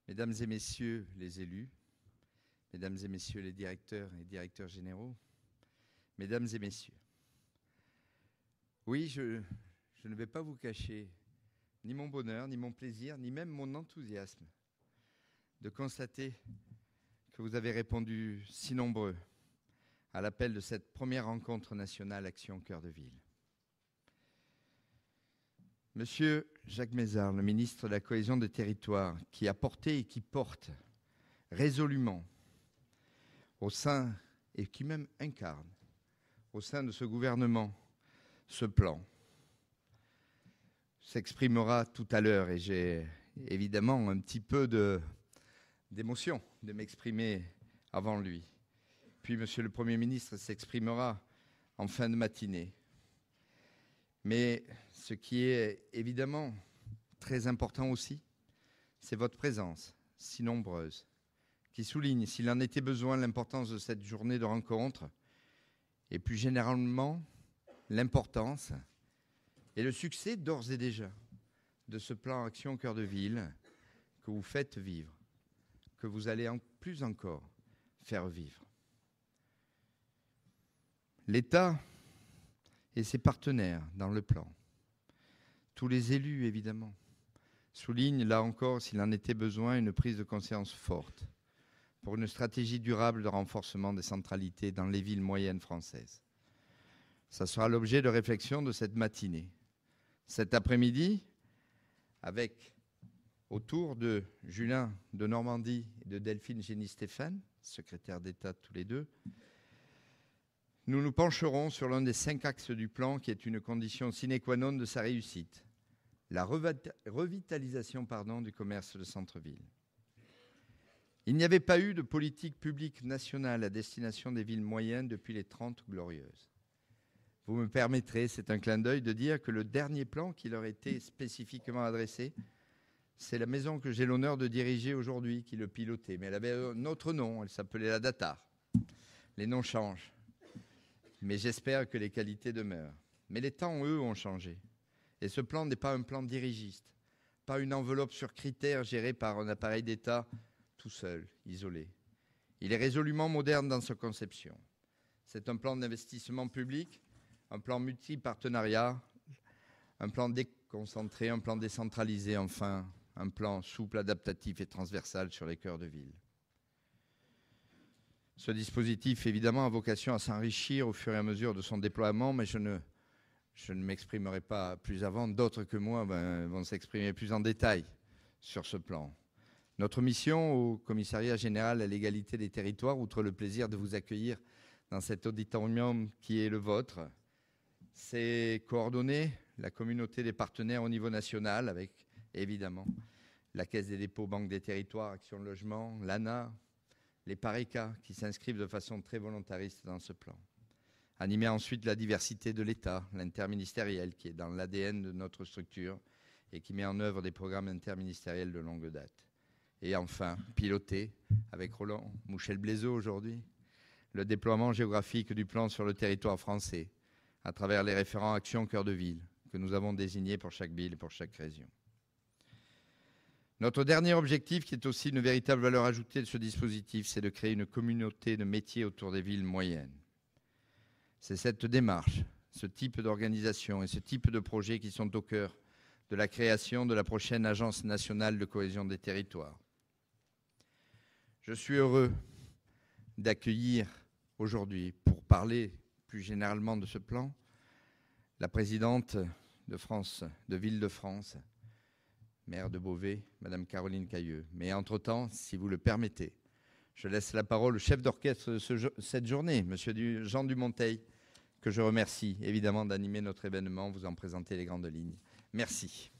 Mesdames et messieurs les élus, mesdames et messieurs les directeurs et directeurs généraux, mesdames et messieurs, oui, je ne vais pas vous cacher ni mon bonheur, ni mon plaisir, ni même mon enthousiasme de constater que vous avez répondu si nombreux à l'appel de cette première rencontre nationale Action Cœur de Ville. Monsieur Jacques Mézard, le ministre de la Cohésion des Territoires, qui a porté et qui porte résolument au sein, et qui même incarne au sein de ce gouvernement, ce plan, s'exprimera tout à l'heure, et j'ai évidemment un petit peu d'émotion de m'exprimer avant lui. Puis Monsieur le Premier ministre s'exprimera en fin de matinée. Mais ce qui est évidemment très important aussi, c'est votre présence si nombreuse, qui souligne, s'il en était besoin, l'importance de cette journée de rencontre, et plus généralement, l'importance et le succès d'ores et déjà de ce plan Action Cœur de Ville que vous faites vivre, que vous allez en plus encore faire vivre. L'État et ses partenaires dans le plan, tous les élus évidemment, soulignent là encore, s'il en était besoin, une prise de conscience forte pour une stratégie durable de renforcement des centralités dans les villes moyennes françaises. Ça sera l'objet de réflexion de cette matinée. Cet après-midi, avec autour de Julien de Normandie et de Delphine Gény-Stéphane, secrétaire d'État tous les deux, nous nous pencherons sur l'un des 5 axes du plan qui est une condition sine qua non de sa réussite, la revitalisation du commerce de centre-ville. Il n'y avait pas eu de politique publique nationale à destination des villes moyennes depuis les 30 Glorieuses. Vous me permettrez, c'est un clin d'œil, de dire que le dernier plan qui leur était spécifiquement adressé, c'est la maison que j'ai l'honneur de diriger aujourd'hui qui le pilotait. Mais elle avait un autre nom, elle s'appelait la Datar. Les noms changent. Mais j'espère que les qualités demeurent. Mais les temps, eux, ont changé. Et ce plan n'est pas un plan dirigiste, pas une enveloppe sur critères gérée par un appareil d'État tout seul, isolé. Il est résolument moderne dans sa conception. C'est un plan d'investissement public, un plan multi-partenariat, un plan déconcentré, un plan décentralisé, enfin, un plan souple, adaptatif et transversal sur les cœurs de ville. Ce dispositif, évidemment, a vocation à s'enrichir au fur et à mesure de son déploiement, mais je ne m'exprimerai pas plus avant. D'autres que moi vont s'exprimer plus en détail sur ce plan. Notre mission au Commissariat général à l'égalité des territoires, outre le plaisir de vous accueillir dans cet auditorium qui est le vôtre, c'est coordonner la communauté des partenaires au niveau national avec, évidemment, la Caisse des dépôts, Banque des territoires, Action Logement, l'ANA, les PARECA qui s'inscrivent de façon très volontariste dans ce plan. Animer ensuite la diversité de l'État, l'interministériel qui est dans l'ADN de notre structure et qui met en œuvre des programmes interministériels de longue date. Et enfin, piloter, avec Roland Mouchel-Blaiseau aujourd'hui, le déploiement géographique du plan sur le territoire français à travers les référents Action Cœur de Ville que nous avons désignés pour chaque ville et pour chaque région. Notre dernier objectif, qui est aussi une véritable valeur ajoutée de ce dispositif, c'est de créer une communauté de métiers autour des villes moyennes. C'est cette démarche, ce type d'organisation et ce type de projet qui sont au cœur de la création de la prochaine Agence nationale de cohésion des territoires. Je suis heureux d'accueillir aujourd'hui, pour parler plus généralement de ce plan, la présidente de France, de Ville-de-France, maire de Beauvais, Madame Caroline Cayeux. Mais entre-temps, si vous le permettez, je laisse la parole au chef d'orchestre de cette journée, Monsieur Jean Dumonteil, que je remercie évidemment d'animer notre événement, vous en présenter les grandes lignes. Merci.